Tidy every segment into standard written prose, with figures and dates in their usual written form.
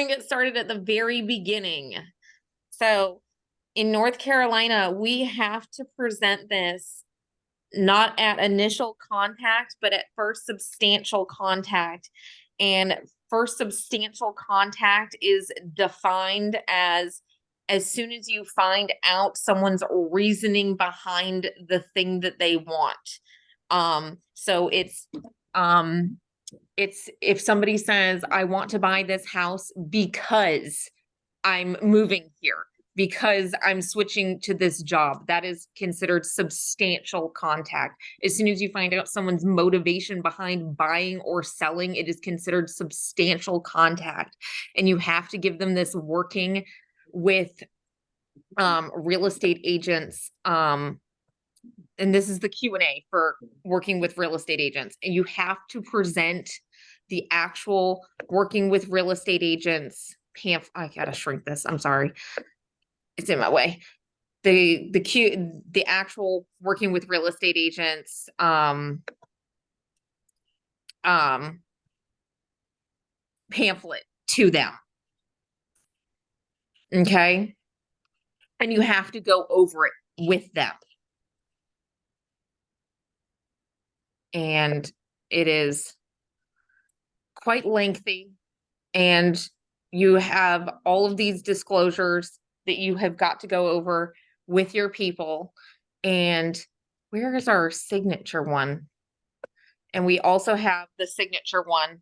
to get started at the very beginning. So in North Carolina, we have to present this not at initial contact, but at first substantial contact. And first substantial contact is defined as soon as you find out someone's reasoning behind the thing that they want. So it's if somebody says, I want to buy this house because I'm moving here, because I'm switching to this job, that is considered substantial contact. As soon as you find out someone's motivation behind buying or selling, it is considered substantial contact. And you have to give them this working with real estate agents. And this is the Q&A for working with real estate agents. And you have to present the actual working with real estate agents I gotta shrink this. I'm sorry. It's in my way. The actual working with real estate agents pamphlet to them. Okay. And you have to go over it with them. And it is quite lengthy, and you have all of these disclosures that you have got to go over with your people. And where is our signature one? And we also have the signature one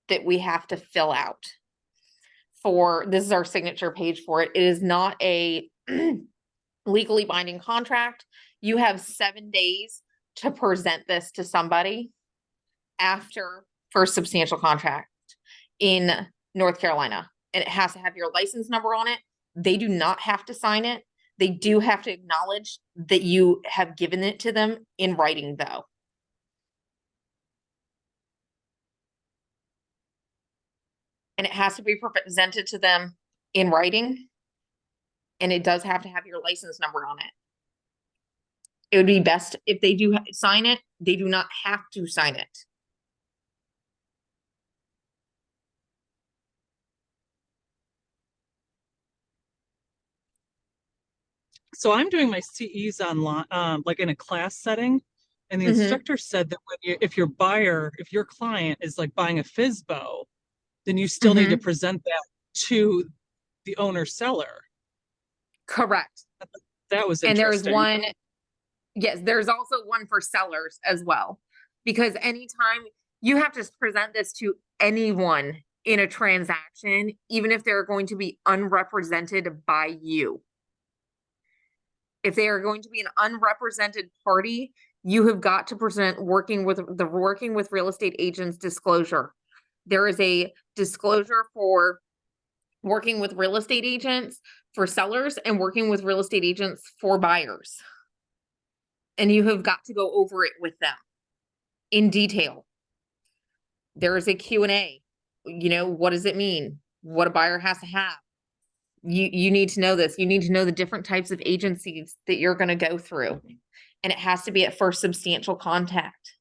that we have to fill out for. This is our signature page for it. It is not a legally binding contract. You have 7 days to present this to somebody after first substantial contract in North Carolina. And it has to have your license number on it. They do not have to sign it. They do have to acknowledge that you have given it to them in writing, though. And it has to be presented to them in writing. And it does have to have your license number on it. It would be best if they do sign it. They do not have to sign it. So I'm doing my CEs online, like in a class setting, and the instructor said that if your client is like buying a FSBO, then you still need to present that to the owner seller. Correct. That was interesting. And there's one, yes, there's also one for sellers as well, because anytime you have to present this to anyone in a transaction, even if they're going to be unrepresented by you. If they are going to be an unrepresented party, you have got to present working with real estate agents disclosure. There is a disclosure for working with real estate agents for sellers and working with real estate agents for buyers. And you have got to go over it with them in detail. There is a Q&A. What does it mean? What a buyer has to have. You need to know this. You need to know the different types of agencies that you're going to go through. And it has to be at first substantial contact.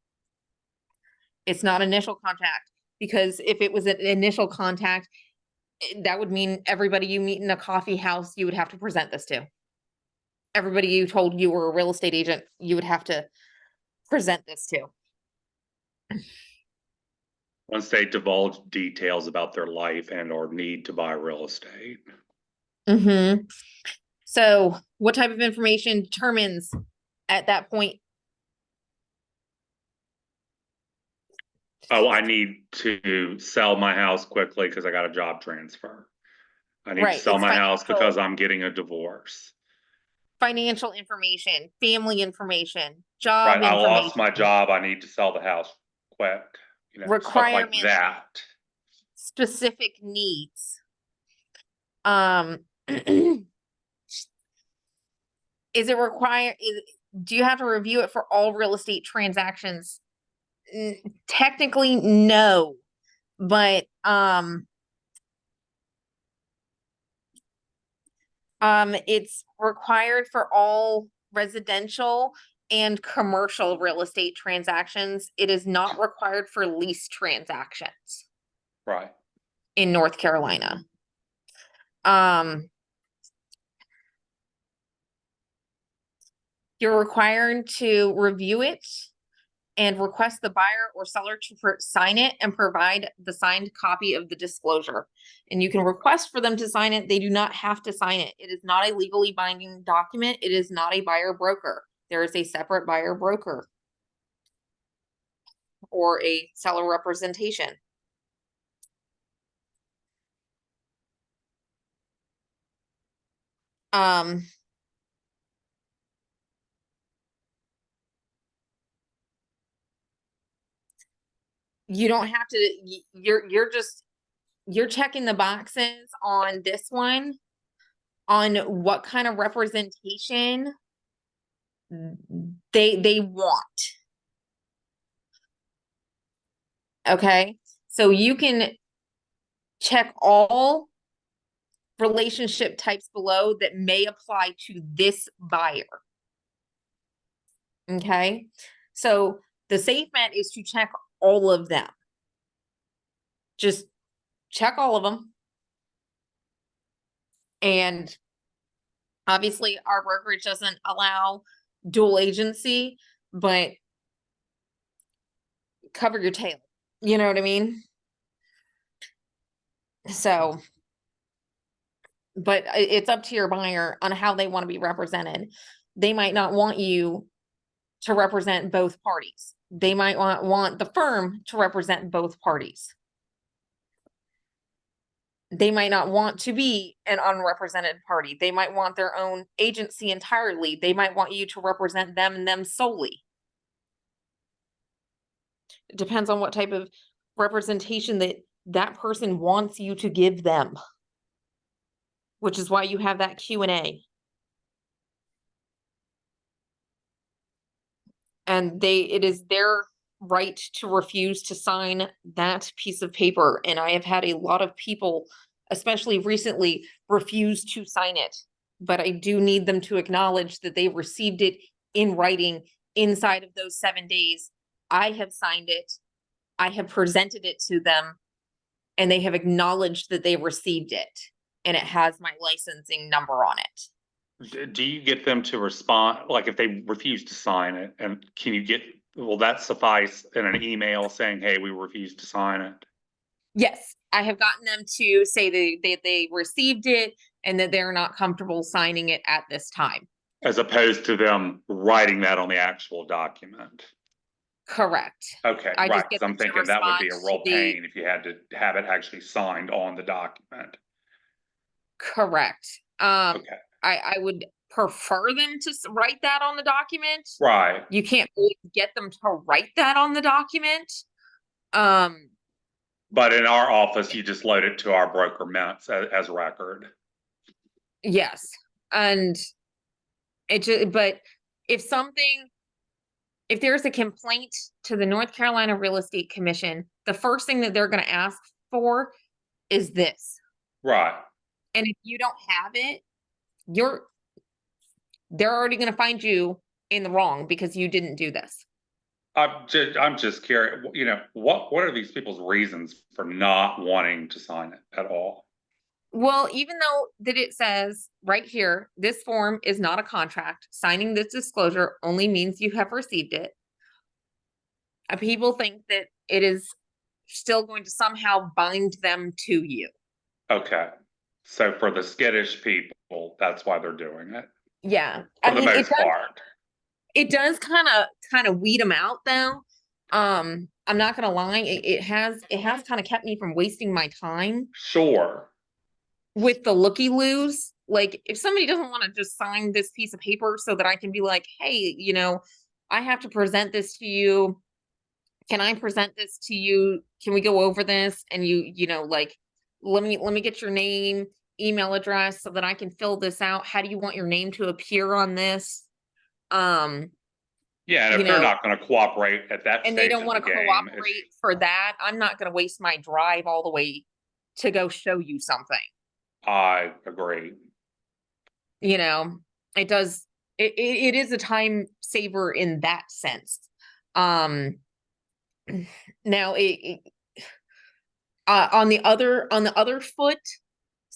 It's not initial contact, because if it was an initial contact, that would mean everybody you meet in a coffee house, you would have to present this to. Everybody you told you were a real estate agent, you would have to present this to. Once they divulge details about their life and or need to buy real estate. So what type of information determines at that point? Oh, I need to sell my house quickly because I got a job transfer. I need to sell my house because I'm getting a divorce. Financial information, family information, job information. I lost my job. I need to sell the house quick. Requirements, stuff like that. Specific needs. Is it required? Do you have to review it for all real estate transactions? Technically, no, but it's required for all residential and commercial real estate transactions. It is not required for lease transactions. Right. In North Carolina. You're required to review it and request the buyer or seller to sign it and provide the signed copy of the disclosure. And you can request for them to sign it. They do not have to sign it. It is not a legally binding document. It is not a buyer broker. There is a separate buyer broker or a seller representation. You don't have to, you're checking the boxes on this one on what kind of representation they want. Okay, so you can check all relationship types below that may apply to this buyer. Okay, so the safe bet is to check all of them. Just check all of them. And obviously our brokerage doesn't allow dual agency, but cover your tail. You know what I mean? So, but it's up to your buyer on how they want to be represented. They might not want you to represent both parties. They might want the firm to represent both parties. They might not want to be an unrepresented party. They might want their own agency entirely. They might want you to represent them and them solely. It depends on what type of representation that person wants you to give them, which is why you have that Q&A. And it is their right to refuse to sign that piece of paper. And I have had a lot of people, especially recently, refuse to sign it. But I do need them to acknowledge that they received it in writing inside of those 7 days. I have signed it. I have presented it to them, and they have acknowledged that they received it, and it has my licensing number on it. Do you get them to respond, like if they refuse to sign it, and will that suffice in an email saying, hey, we refuse to sign it? Yes, I have gotten them to say they received it and that they're not comfortable signing it at this time. As opposed to them writing that on the actual document. Correct. Okay, I right, just get because I'm them to thinking that would be a respond real to the- pain if you had to have it actually signed on the document. Correct. Okay, I would prefer them to write that on the document. right. You can't really get them to write that on the document. But in our office, you just load it to our broker minutes as record. Yes, and but if there's a complaint to the North Carolina Real Estate Commission, the first thing that they're going to ask for is this. Right. And if you don't have it, they're already going to find you in the wrong because you didn't do this. I'm just curious, what are these people's reasons for not wanting to sign it at all? Well, even though that it says right here, this form is not a contract, signing this disclosure only means you have received it. People think that it is still going to somehow bind them to you. Okay. So for the skittish people, that's why they're doing it. Yeah. For the most part. It does kind of weed them out though. I'm not gonna lie, it has kind of kept me from wasting my time. Sure. With the looky-loos. Like if somebody doesn't want to just sign this piece of paper so that I can be like, hey, I have to present this to you. Can I present this to you? Can we go over this? And like, let me get your name, email address so that I can fill this out. How do you want your name to appear on this? Yeah, and if they're not going to cooperate at that and they don't want to cooperate for that, I'm not going to waste my drive all the way to go show you something. I agree. It does. It is a time saver in that sense. Now on the other foot,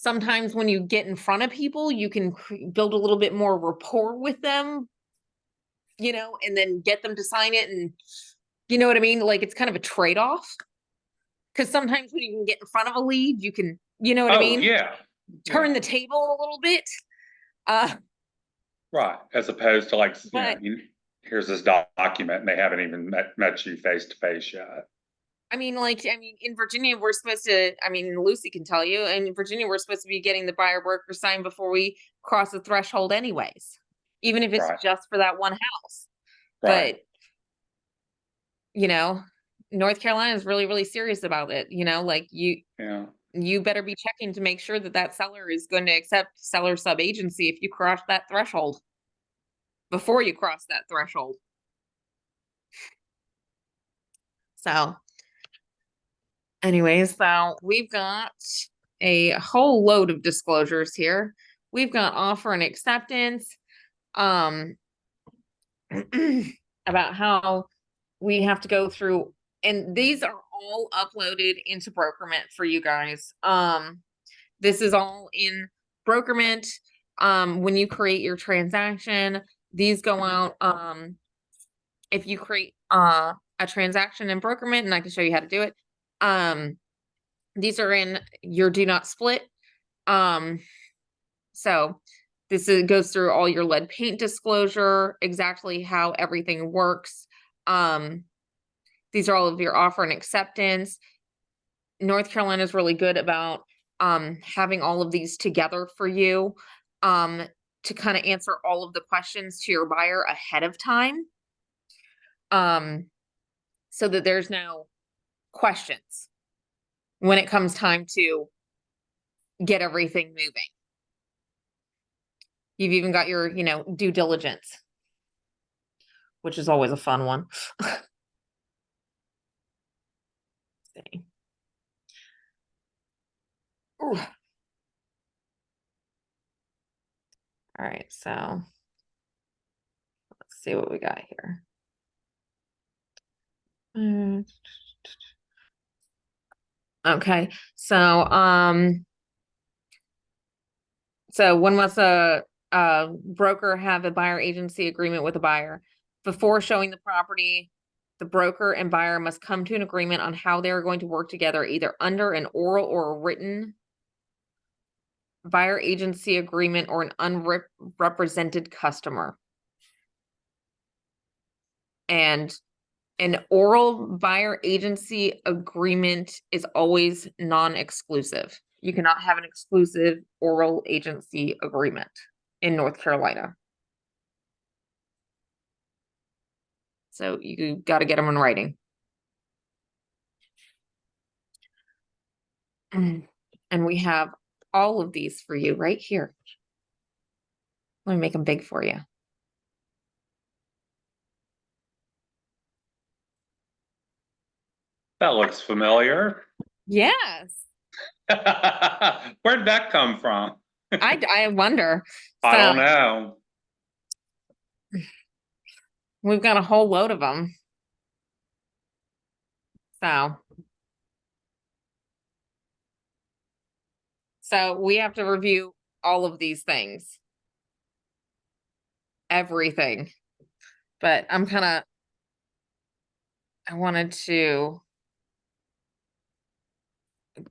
sometimes when you get in front of people, you can build a little bit more rapport with them, and then get them to sign it. And you know what I mean? Like, it's kind of a trade-off. Because sometimes when you can get in front of a lead, you can, you know what I Oh, mean? yeah. Turn Yeah. the table a little bit. Right, as opposed to like, But- here's this document and they haven't even met you face to face yet. In Virginia, we're supposed to, Lucy can tell you, in Virginia, we're supposed to be getting the buyer broker signed before we cross the threshold anyways, even if it's Right. just for that one house. Right. But, North Carolina is really, really serious about it, like Yeah. you better be checking to make sure that that seller is going to accept seller sub agency if you cross that threshold. Before you cross that threshold. So anyways, so we've got a whole load of disclosures here. We've got offer and acceptance, about how we have to go through, and these are all uploaded into Brokerment for you guys. This is all in Brokerment. When you create your transaction, these go out. If you create a transaction in Brokerment, and I can show you how to do it. These are in your do not split. So this goes through all your lead paint disclosure, exactly how everything works. These are all of your offer and acceptance. North Carolina is really good about having all of these together for you, to kind of answer all of the questions to your buyer ahead of time. So that there's no questions when it comes time to get everything moving. You've even got your, due diligence, which is always a fun one. See. Ooh. All right, so let's see what we got here. Okay, so when must a broker have a buyer agency agreement with a buyer? Before showing the property, the broker and buyer must come to an agreement on how they are going to work together, either under an oral or a written buyer agency agreement or an unrepresented customer. And an oral buyer agency agreement is always non-exclusive. You cannot have an exclusive oral agency agreement in North Carolina. So you got to get them in writing. And we have all of these for you right here. Let me make them big for you. That looks familiar. Yes. Where'd that come from? I wonder. I don't know. We've got a whole load of them. So we have to review all of these things. Everything. But I wanted to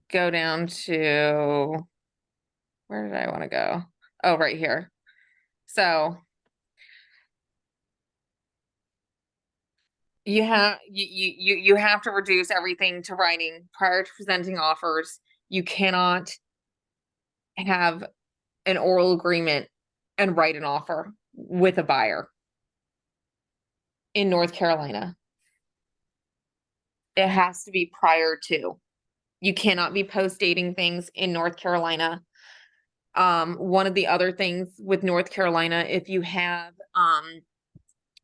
go down to, where did I want to go? Oh, right here. So you have to reduce everything to writing prior to presenting offers. You cannot have an oral agreement and write an offer with a buyer in North Carolina. It has to be prior to. You cannot be post dating things in North Carolina. One of the other things with North Carolina, if you have,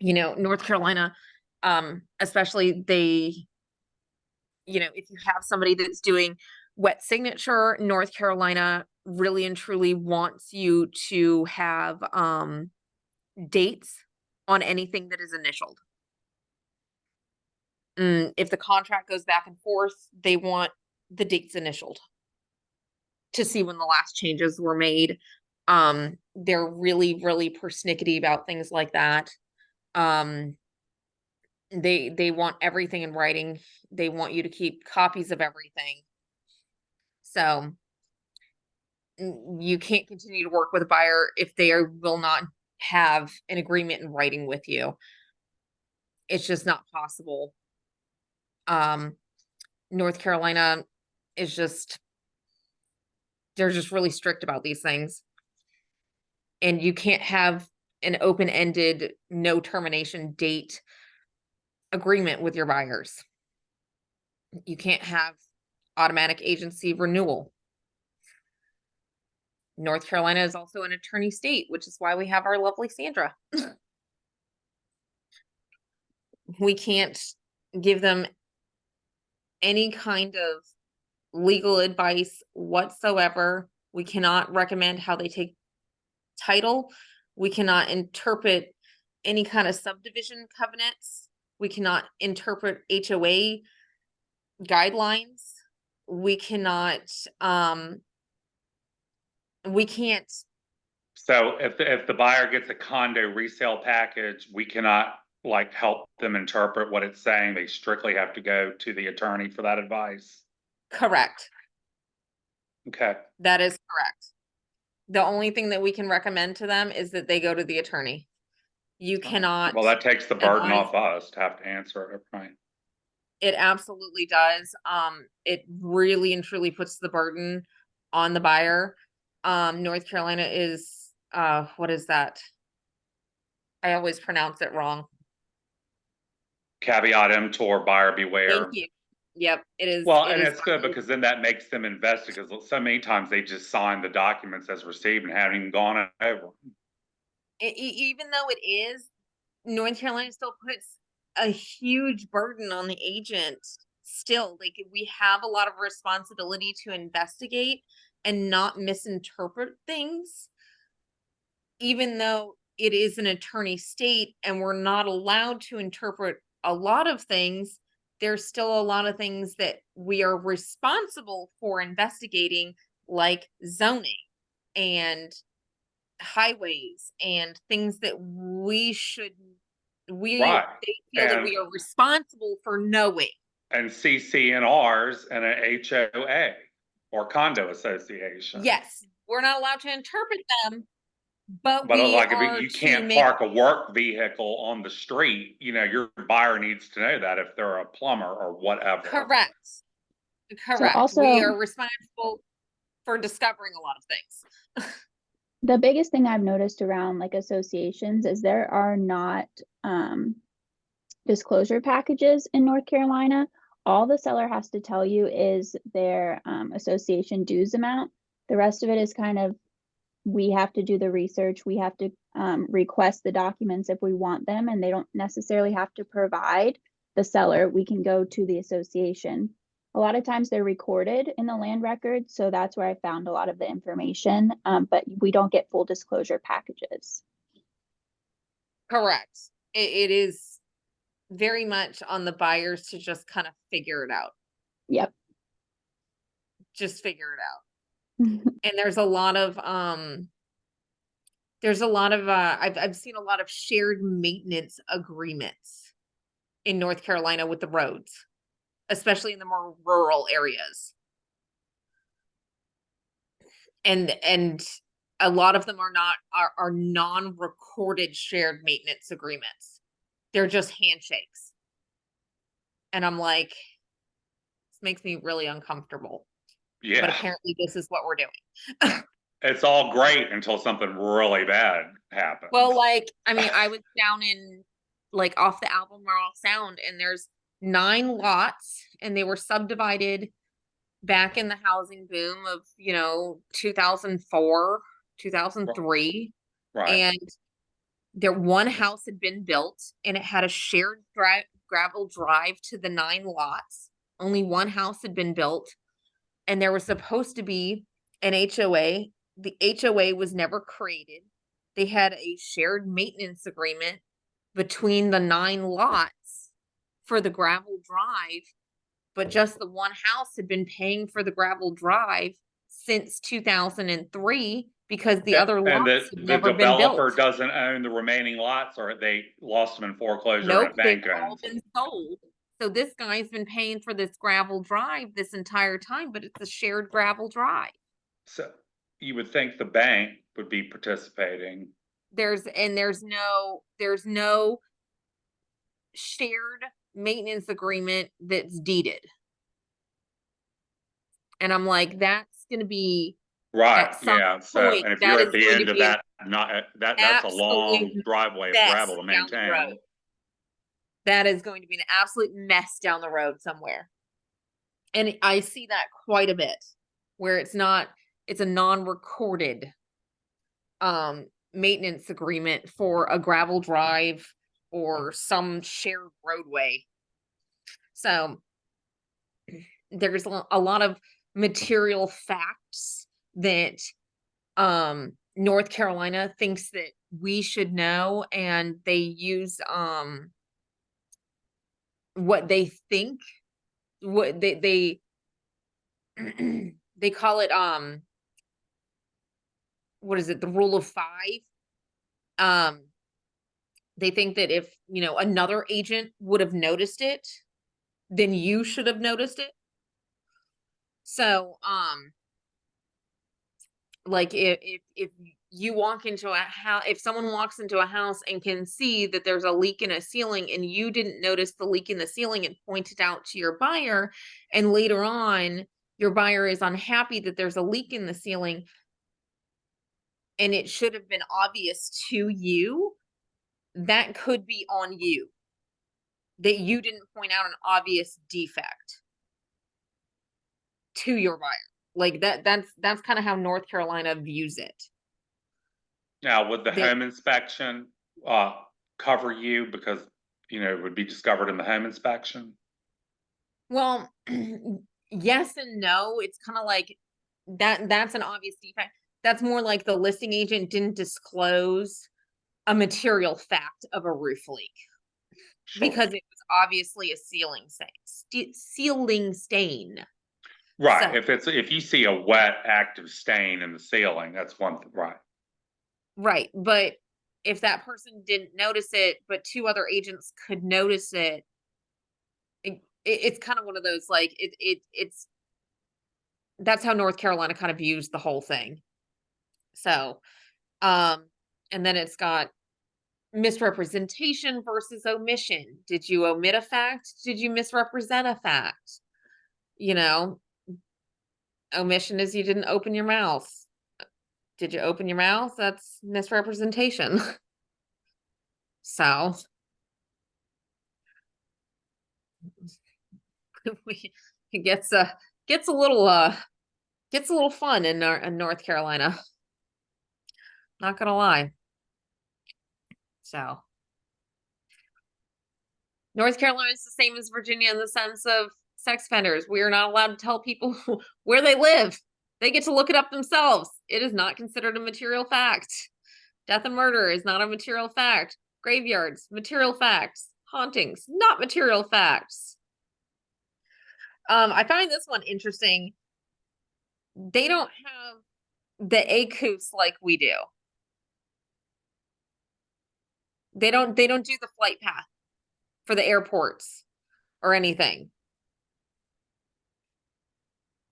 North Carolina, especially if you have somebody that's doing wet signature, North Carolina really and truly wants you to have, dates on anything that is initialed. If the contract goes back and forth, they want the dates initialed. to see when the last changes were made. They're really, really persnickety about things like that. They want everything in writing. They want you to keep copies of everything. So you can't continue to work with a buyer if will not have an agreement in writing with you. It's just not possible. North Carolina is they're just really strict about these things. And you can't have an open-ended, no termination date agreement with your buyers. You can't have automatic agency renewal. North Carolina is also an attorney state, which is why we have our lovely Sandra. We can't give them any kind of legal advice whatsoever. We cannot recommend how they take title. We cannot interpret any kind of subdivision covenants. We cannot interpret HOA guidelines. We cannot, we can't. So if the buyer gets a condo resale package, we cannot like help them interpret what it's saying. They strictly have to go to the attorney for that advice. Correct. Okay. That is correct. The only thing that we can recommend to them is that they go to the attorney. You cannot. Well, that takes the burden advise- off us to have to answer it, right? It absolutely does. It really and truly puts the burden on the buyer. North Carolina is, what is that? I always pronounce it wrong. Caveat emptor, buyer beware. Thank you. Yep, it is. Well, it and is it's good because then that makes them invest, because so many times they just sign the documents as received and haven't even gone over. Even though it is, North Carolina still puts a huge burden on the agent still. Like, we have a lot of responsibility to investigate and not misinterpret things, even though it is an attorney state and we're not allowed to interpret a lot of things. There's still a lot of things that we are responsible for investigating, like zoning and highways and things that they feel that we are responsible for knowing. And CCNRs and an HOA or condo association. Yes, we're not allowed to interpret them, but But we like, are if you to can't park a work vehicle on the street, you know, your buyer needs to know that if they're a plumber or whatever. Correct. also- We are responsible for discovering a lot of things. The biggest thing I've noticed around like associations is there are not disclosure packages in North Carolina. All the seller has to tell you is their association dues amount. The rest of it is kind of, we have to do the research. We have to request the documents if we want them, and they don't necessarily have to provide the seller. We can go to the association. A lot of times they're recorded in the land record, so that's where I found a lot of the information, but we don't get full disclosure packages. Correct. It is very much on the buyers to just kind of figure it out. Yep. Just figure it out. And there's a lot of I've seen a lot of shared maintenance agreements in North Carolina with the roads, especially in the more rural areas. And a lot of them are non-recorded shared maintenance agreements. They're just handshakes. And I'm like, this makes me really uncomfortable. Yeah. But apparently this is what we're doing. It's all great until something really bad happens. Well, like, I mean, I was down in like off the Albemarle Sound, and there's 9 lots, and they were subdivided back in the housing boom of, 2004, 2003. Right. And one house had been built, and it had a shared gravel drive to the 9 lots. Only one house had been built, and there was supposed to be an HOA. The HOA was never created. They had a shared maintenance agreement between the 9 lots for the gravel drive, but just the one house had been paying for the gravel drive since 2003 because the Yeah, other and lots the have never been developer built. doesn't own the remaining lots, or they lost them in foreclosure Nope, and a they've bank all owns them. been sold. So this guy's been paying for this gravel drive this entire time, but it's a shared gravel drive. So you would think the bank would be participating. There's no shared maintenance agreement that's deeded. And I'm like, that's gonna be Right, at some yeah, so, point, and if that you're is at the going to end of be an that, not, that's a long absolute driveway of mess gravel to down the road. maintain. That is going to be an absolute mess down the road somewhere. And I see that quite a bit, where it's a non-recorded maintenance agreement for a gravel drive or some shared roadway. So there's a lot of material facts that North Carolina thinks that we should know, and they use what they think, what they they call it what is it, the rule of 5. They think that if, another agent would have noticed it, then you should have noticed it. So like if you walk into a house, if someone walks into a house and can see that there's a leak in a ceiling and you didn't notice the leak in the ceiling and point it out to your buyer, and later on your buyer is unhappy that there's a leak in the ceiling and it should have been obvious to you, that could be on you, that you didn't point out an obvious defect to your buyer. Like that's kind of how North Carolina views it. Now, would the They- home inspection, cover you because, it would be discovered in the home inspection? Well, yes and no. It's kind of like that's an obvious defect. That's more like the listing agent didn't disclose a material fact of a roof leak Sure. because it was obviously a ceiling stain. Right, So- if you see a wet active stain in the ceiling, that's one thing, right? Right, but if that person didn't notice it, but 2 other agents could notice it, it's kind of one of those, like, it's that's how North Carolina kind of views the whole thing. So, and then it's got misrepresentation versus omission. Did you omit a fact? Did you misrepresent a fact? Omission is you didn't open your mouth. Did you open your mouth? That's misrepresentation. So it gets a little fun in North Carolina. Not gonna lie. So North Carolina is the same as Virginia in the sense of sex offenders. We are not allowed to tell people where they live. They get to look it up themselves. It is not considered a material fact. Death and murder is not a material fact. Graveyards, material facts. Hauntings, not material facts. I find this one interesting. They don't have the ACOOS like we do. They don't do the flight path for the airports or anything.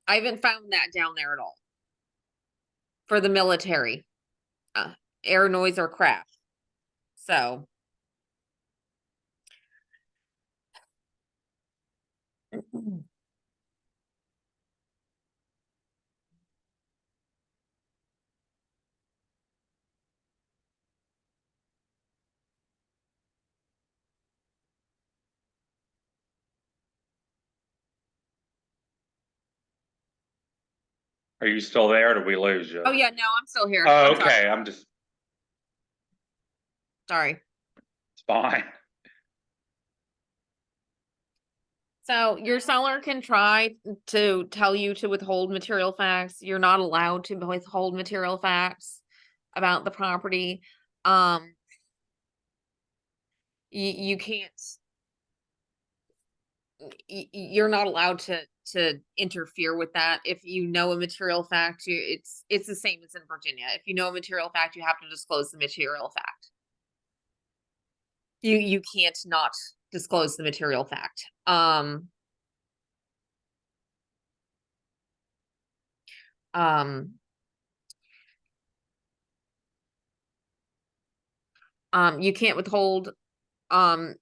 I haven't found that down there at all for the military, air, noise, or craft. So Are you still there, or did we lose you? oh yeah, no, I'm still here. Oh, I'm sorry. okay, I'm just, Sorry. it's fine. So your seller can try to tell you to withhold material facts. You're not allowed to withhold material facts about the property. You can't. You're not allowed to to interfere with that. If you know a material fact, it's the same as in Virginia. If you know a material fact, you have to disclose the material fact. You can't not disclose the material fact. You can't withhold the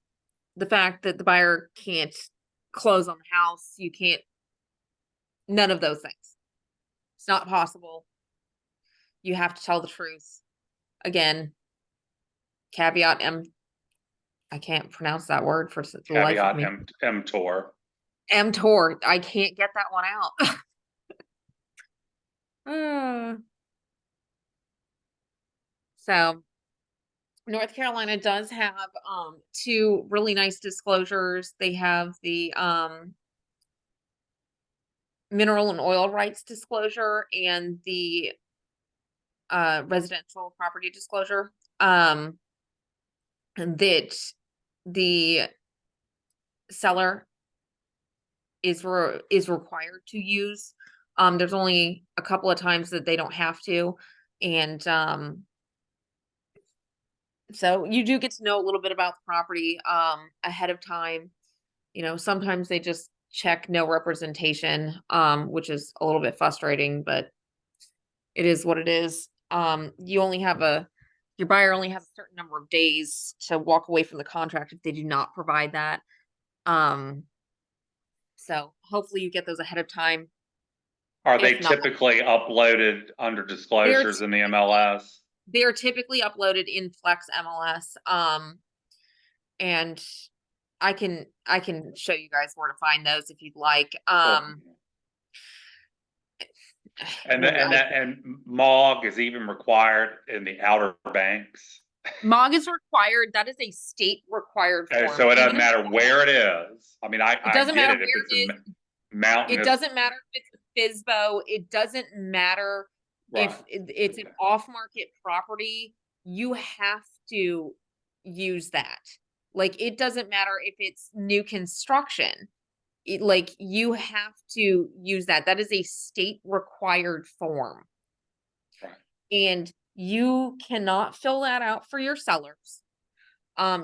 fact that the buyer can't close on the house. You can't, none of those things. It's not possible. You have to tell the truth. Again, caveat I can't pronounce that word for the life of Caveat me. emptor. Emptor. I can't get that one out. So North Carolina does have two really nice disclosures. They have the mineral and oil rights disclosure and the residential property disclosure. That the seller is required to use. There's only a couple of times that they don't have to, and so you do get to know a little bit about the property ahead of time. You know, sometimes they just check no representation, which is a little bit frustrating, but it is what it is. You only have your buyer only has a certain number of days to walk away from the contract if they do not provide that. So hopefully you get those ahead of time. Are they If not- typically uploaded under disclosures in the MLS? They are typically uploaded in Flex MLS. And I can show you guys where to find those if you'd like. And MOG is even required in the Outer Banks. MOG is required. That is a state required form. So it doesn't Even matter where it is. I mean, I doesn't get matter it if where it's it a is. mountain. It doesn't matter if it's a FSBO. It doesn't matter if it's an off-market property. You have to use that. Like, it doesn't matter if it's new construction. Like, you have to use that. That is a state required form. Right. And you cannot fill that out for your sellers.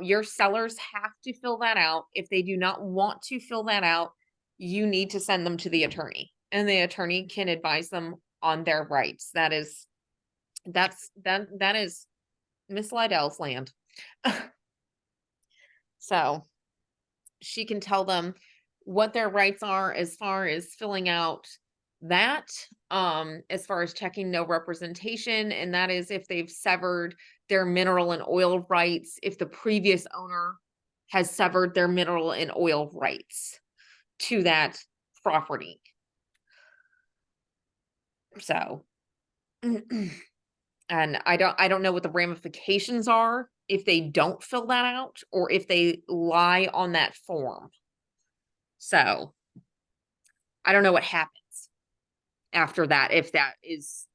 Your sellers have to fill that out. If they do not want to fill that out, you need to send them to the attorney, and the attorney can advise them on their rights. That is Miss Lydell's land. So she can tell them what their rights are as far as filling out that, as far as checking no representation, and that is if they've severed their mineral and oil rights, if the previous owner has severed their mineral and oil rights to that property. So, and I don't know what the ramifications are if they don't fill that out or if they lie on that form. So I don't know what happens after that if that is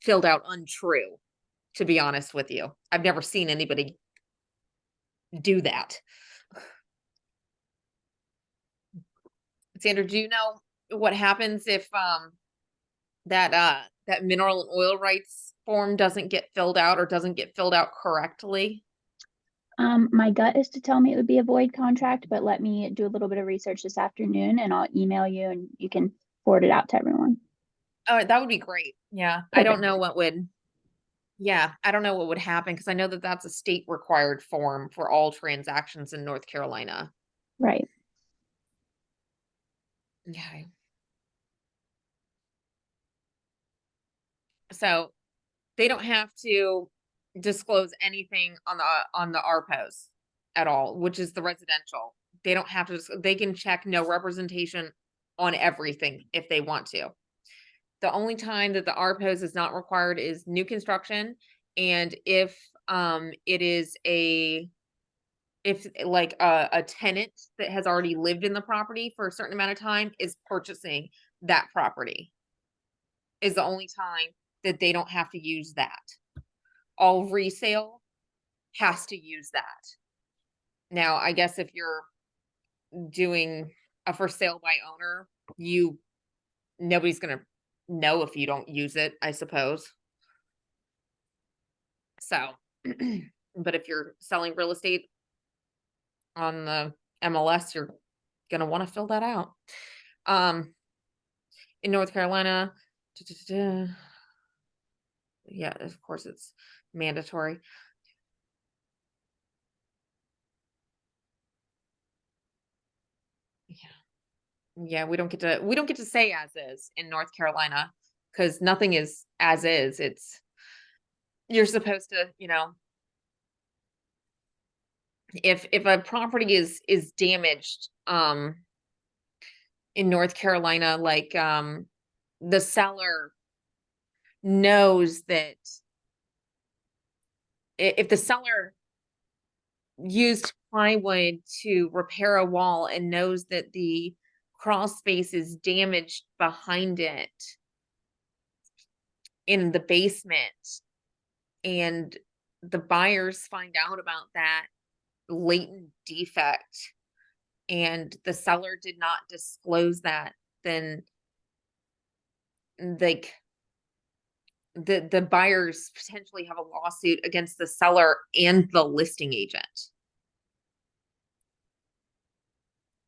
filled out untrue, to be honest with you. I've never seen anybody do that. Sandra, do you know what happens if that mineral and oil rights form doesn't get filled out or doesn't get filled out correctly? My gut is to tell me it would be a void contract, but let me do a little bit of research this afternoon and I'll email you and you can forward it out to everyone. Oh, that would be great. Yeah. I don't know what would, I don't know what would happen because I know that that's a state required form for all transactions in North Carolina. Right. Okay. So they don't have to disclose anything on the RPOs at all, which is the residential. They don't have to, they can check no representation on everything if they want to. The only time that the RPOs is not required is new construction, and if it is if like a tenant that has already lived in the property for a certain amount of time is purchasing that property, is the only time that they don't have to use that. All resale has to use that. Now, I guess if you're doing a for sale by owner, nobody's gonna know if you don't use it, I suppose. So, but if you're selling real estate on the MLS, you're gonna want to fill that out. In North Carolina, yeah, of course it's mandatory. Yeah, we don't get to say as is in North Carolina because nothing is as is. You're supposed to, if a property is damaged in North Carolina, like the seller knows that if the seller used plywood to repair a wall and knows that the crawl space is damaged behind it in the basement, and the buyers find out about that latent defect and the seller did not disclose that, then like the buyers potentially have a lawsuit against the seller and the listing agent.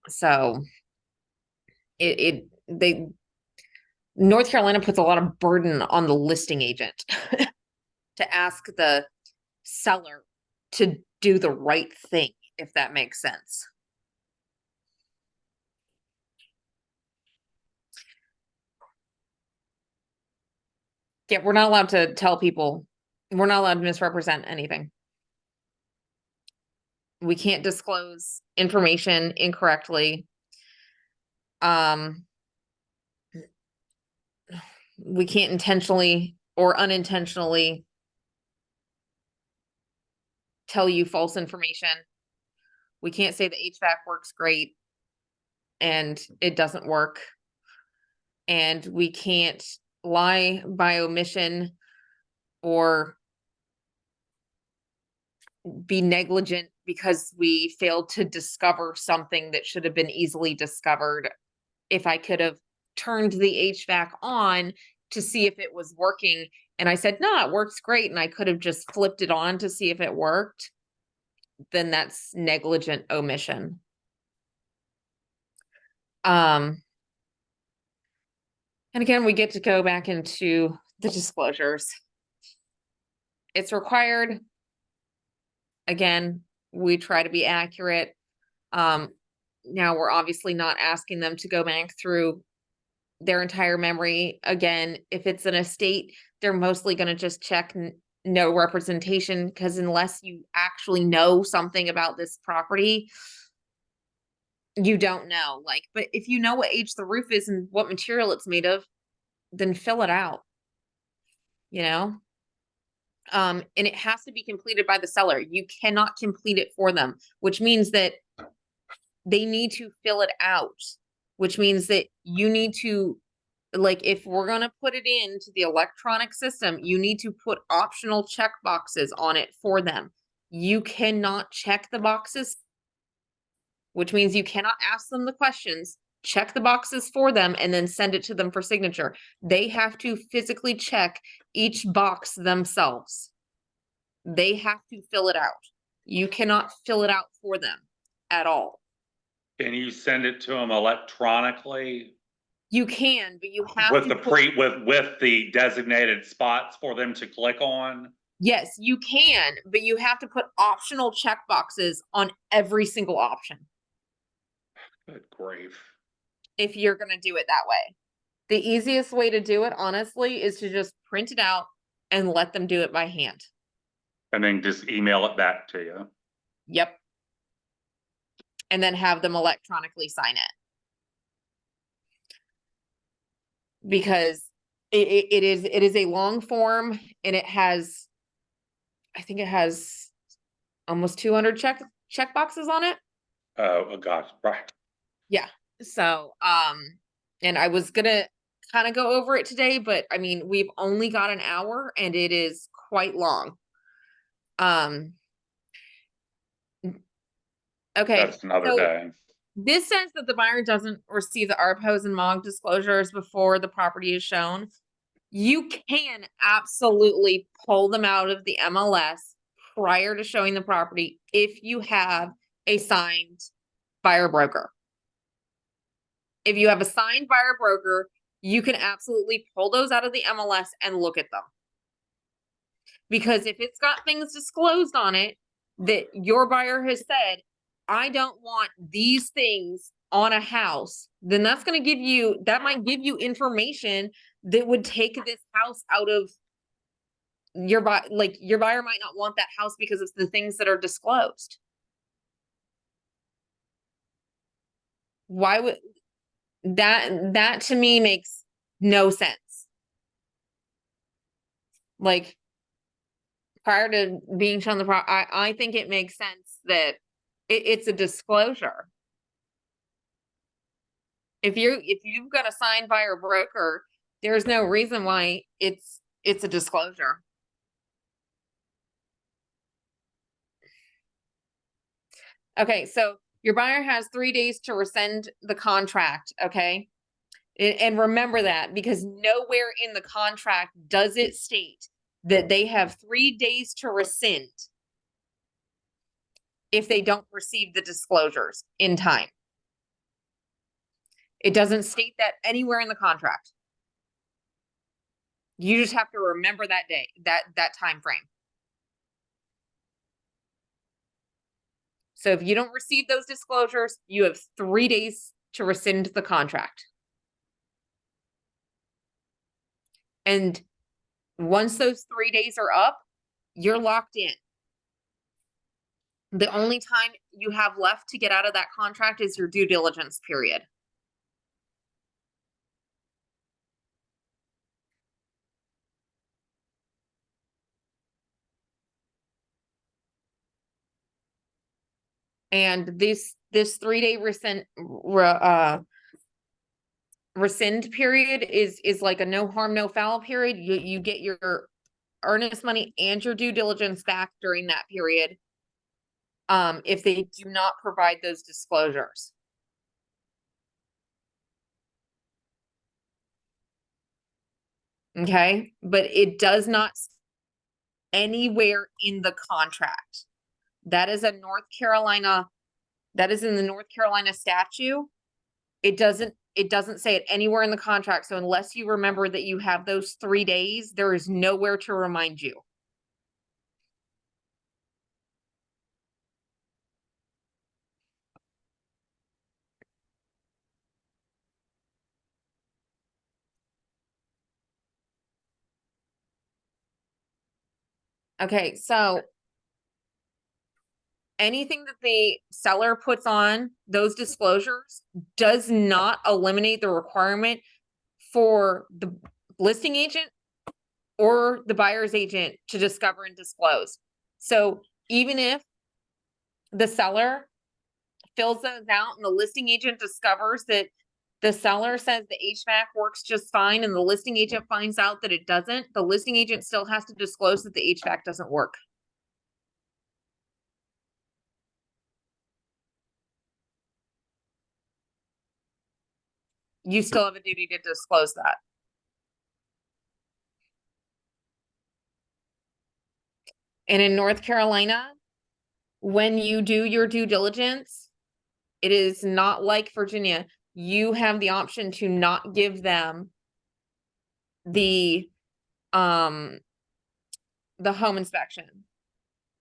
So North Carolina puts a lot of burden on the listing agent to ask the seller to do the right thing, if that makes sense. Yeah, we're not allowed to tell people, we're not allowed to misrepresent anything. We can't disclose information incorrectly. We can't intentionally or unintentionally tell you false information. We can't say the HVAC works great and it doesn't work. And we can't lie by omission or be negligent because we failed to discover something that should have been easily discovered. If I could have turned the HVAC on to see if it was working and I said, no, it works great, and I could have just flipped it on to see if it worked, then that's negligent omission. And again, we get to go back into the disclosures. It's required. Again, we try to be accurate. Now we're obviously not asking them to go back through their entire memory. Again, if it's an estate, they're mostly going to just check no representation, because unless you actually know something about this property, you don't know. Like, but if you know what age the roof is and what material it's made of, then fill it out, and it has to be completed by the seller. You cannot complete it for them, which means that they need to fill it out, which means that you need to, like, if we're going to put it into the electronic system, you need to put optional check boxes on it for them. You cannot check the boxes, which means you cannot ask them the questions, check the boxes for them, and then send it to them for signature. They have to physically check each box themselves. They have to fill it out. You cannot fill it out for them at all. Can you send it to them electronically? You can, but you have With to the with the designated spots for them to click on? Yes, you can, but you have to put optional check boxes on every single option Good grief. if you're going to do it that way. The easiest way to do it, honestly, is to just print it out and let them do it by hand. And then just email it back to you. Yep. And then have them electronically sign it. Because it is a long form, and it has, I think it has almost 200 check boxes on it. Oh gosh, right. Yeah. So, and I was gonna kind of go over it today, but I mean, we've only got an hour and it is quite long. Okay. That's another so day. this says that the buyer doesn't receive the RPOs and MOG disclosures before the property is shown. You can absolutely pull them out of the MLS prior to showing the property if you have a signed buyer broker. If you have a signed buyer broker, you can absolutely pull those out of the MLS and look at them. Because if it's got things disclosed on it that your buyer has said, I don't want these things on a house, then that's going to give you, that might give you information that would take this house out of your buy, like your buyer might not want that house because of the things that are disclosed. Why would that to me makes no sense. Like, prior to being shown the I think it makes sense that it's a disclosure. If you've got a signed buyer broker, there's no reason why it's a disclosure. Okay, so your buyer has 3 days to rescind the contract, okay? And remember that, because nowhere in the contract does it state that they have 3 days to rescind if they don't receive the disclosures in time. It doesn't state that anywhere in the contract. You just have to remember that day, that time frame. So if you don't receive those disclosures, you have 3 days to rescind the contract. And once those 3 days are up, you're locked in. The only time you have left to get out of that contract is your due diligence period. And this 3-day rescind period is like a no harm, no foul period. You get your earnest money and your due diligence back during that period. If they do not provide those disclosures. Okay, but it does not anywhere in the contract. That is a North Carolina, that is in the North Carolina statute. It doesn't say it anywhere in the contract. So unless you remember that you have those 3 days, there is nowhere to remind you. Okay, so anything that the seller puts on those disclosures does not eliminate the requirement for the listing agent or the buyer's agent to discover and disclose. So even if the seller fills those out and the listing agent discovers that the seller says the HVAC works just fine and the listing agent finds out that it doesn't, the listing agent still has to disclose that the HVAC doesn't work. You still have a duty to disclose that. And in North Carolina, when you do your due diligence, it is not like Virginia. You have the option to not give them the home inspection.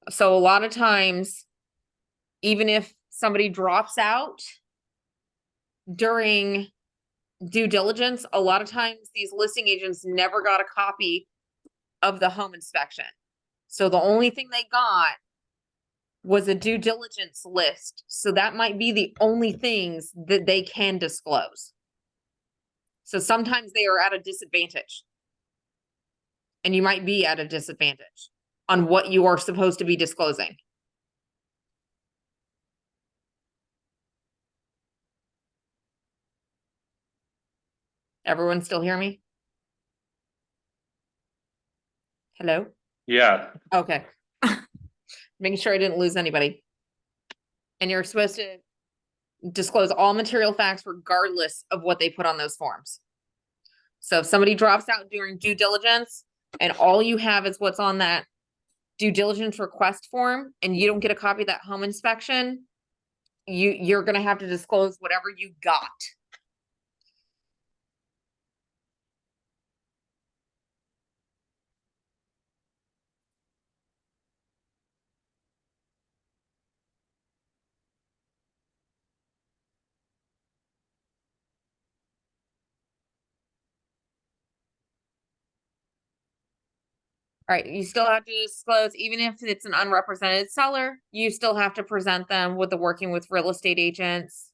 So a lot of times, even if somebody drops out during due diligence, a lot of times these listing agents never got a copy of the home inspection. So the only thing they got was a due diligence list. So that might be the only things that they can disclose. So sometimes they are at a disadvantage. And you might be at a disadvantage on what you are supposed to be disclosing. Everyone still hear me? Hello? Yeah, Okay. Making sure I didn't lose anybody. And you're supposed to disclose all material facts regardless of what they put on those forms. So if somebody drops out during due diligence and all you have is what's on that due diligence request form and you don't get a copy of that home inspection, you're gonna have to disclose whatever you got. All right, you still have to disclose, even if it's an unrepresented seller, you still have to present them with the working with real estate agents.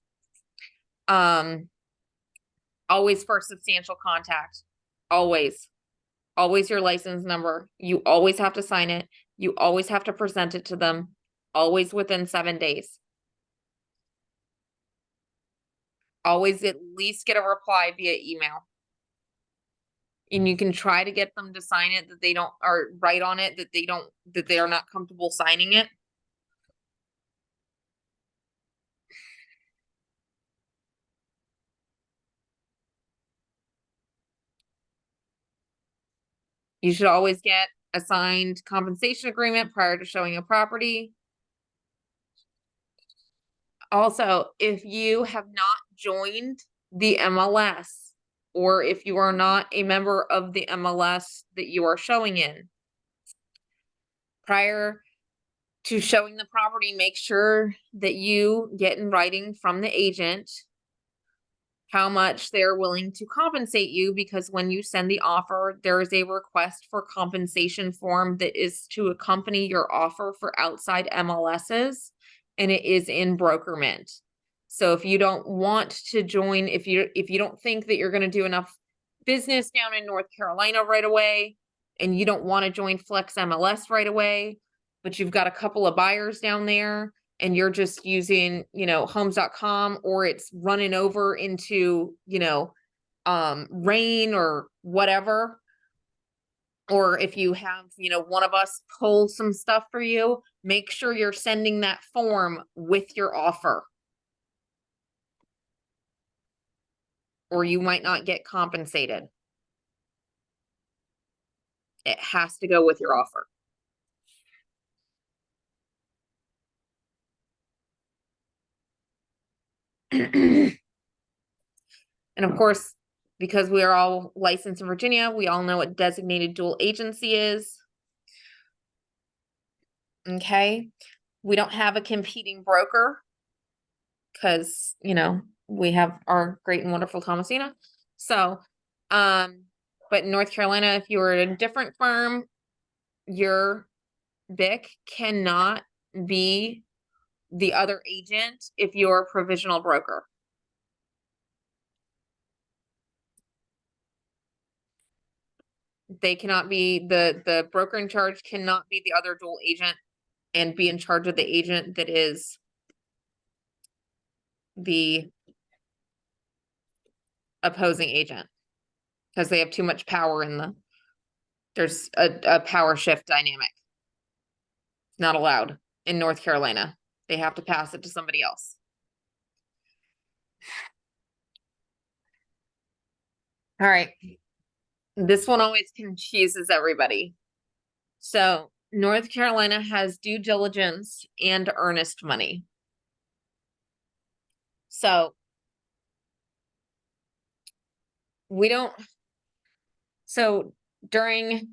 Always for substantial contact, always your license number. You always have to sign it. You always have to present it to them, always within 7 days. Always at least get a reply via email. And you can try to get them to sign it that they don't, or write on it that they are not comfortable signing it. You should always get a signed compensation agreement prior to showing a property. Also, if you have not joined the MLS, or if you are not a member of the MLS that you are showing in, prior to showing the property, make sure that you get in writing from the agent how much they're willing to compensate you, because when you send the offer, there is a request for compensation form that is to accompany your offer for outside MLSs, and it is in Brokerment. So if you don't want to join, if you don't think that you're going to do enough business down in North Carolina right away, and you don't want to join Flex MLS right away, but you've got a couple of buyers down there, and you're just using, homes.com, or it's running over into, rain or whatever. Or if you have, one of us pull some stuff for you, make sure you're sending that form with your offer, or you might not get compensated. It has to go with your offer. And of course, because we are all licensed in Virginia, we all know what designated dual agency is. Okay, we don't have a competing broker because, we have our great and wonderful Thomasina. So, but in North Carolina, if you were at a different firm, your BIC cannot be the other agent if you're a provisional broker. They cannot be, the broker in charge cannot be the other dual agent and be in charge of the agent that is the opposing agent, because they have too much power there's a power shift dynamic. It's not allowed in North Carolina. They have to pass it to somebody else. All right. This one always confuses everybody. So North Carolina has due diligence and earnest money. So during,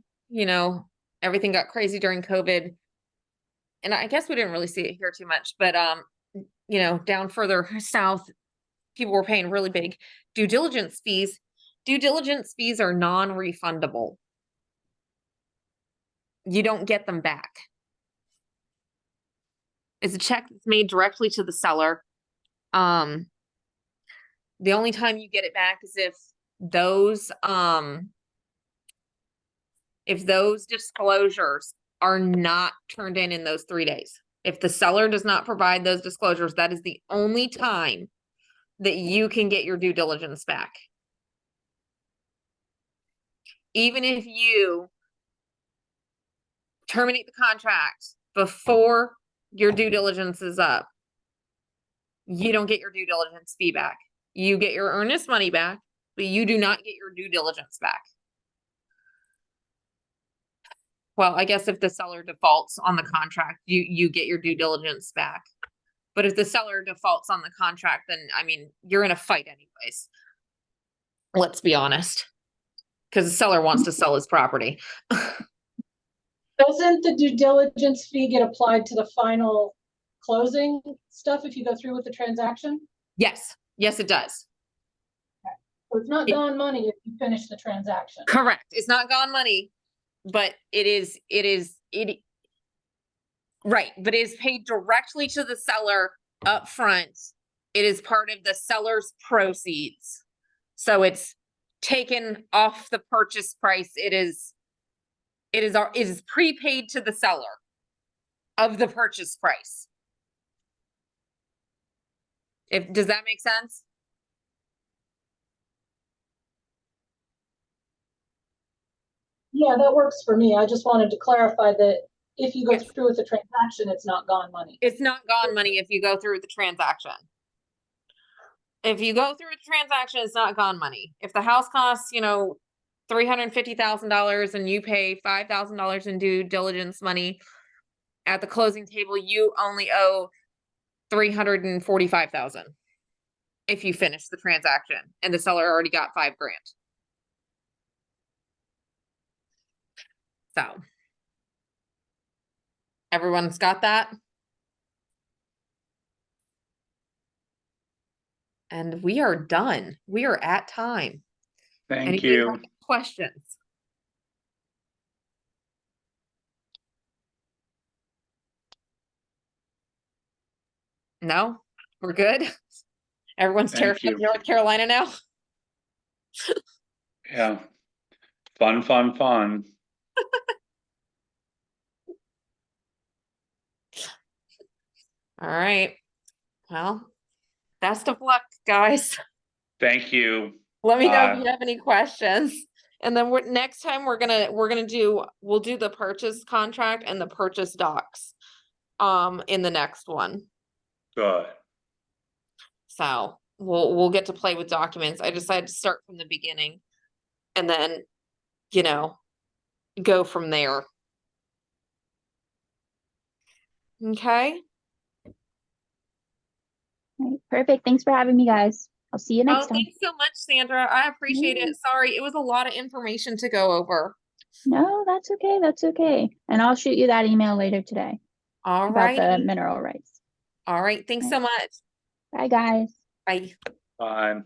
everything got crazy during COVID, and I guess we didn't really see it here too much, but, down further south, people were paying really big due diligence fees. Due diligence fees are non-refundable. You don't get them back. It's a check that's made directly to the seller. The only time you get it back is if those disclosures are not turned in those 3 days. If the seller does not provide those disclosures, that is the only time that you can get your due diligence back. Even if you terminate the contract before your due diligence is up, you don't get your due diligence fee back. You get your earnest money back, but you do not get your due diligence back. Well, I guess if the seller defaults on the contract, you get your due diligence back. But if the seller defaults on the contract, then I mean, you're in a fight anyways. Let's be honest. Because the seller wants to sell his property. Doesn't the due diligence fee get applied to the final closing stuff if you go through with the transaction? Yes, yes, it does. So it's not gone money if you finish the transaction. Correct. It's not gone money, but right, but it is paid directly to the seller up front. It is part of the seller's proceeds. So it's taken off the purchase price. It is prepaid to the seller of the purchase price. Does that make sense? Yeah, that works for me. I just wanted to clarify that if you go Yes. through with the transaction, it's not gone money. It's not gone money if you go through the transaction. If you go through the transaction, it's not gone money. If the house costs, $350,000 and you pay $5,000 in due diligence money at the closing table, you only owe $345,000 if you finish the transaction and the seller already got $5,000. So everyone's got that? And we are done. We are at time. Thank Anybody you. have any questions? No? We're good? Everyone's Thank terrified you. of North Carolina now? Yeah. Fun, fun, fun. All right. Well, best of luck, guys. Thank you. Let me know if Bye. you have any questions. And then next time we'll do the purchase contract and the purchase docs in the next one. Good. So we'll get to play with documents. I decided to start from the beginning and then, go from there. Okay. All right, perfect. Thanks for having me, guys. I'll see you Oh, next time. thanks so much, Sandra. I appreciate it. Sorry, it was a lot of information to go over. No, that's okay. That's okay. And I'll shoot you that email later today All about the right. mineral rights. All right. Thanks so much. Bye, guys. Bye. Bye.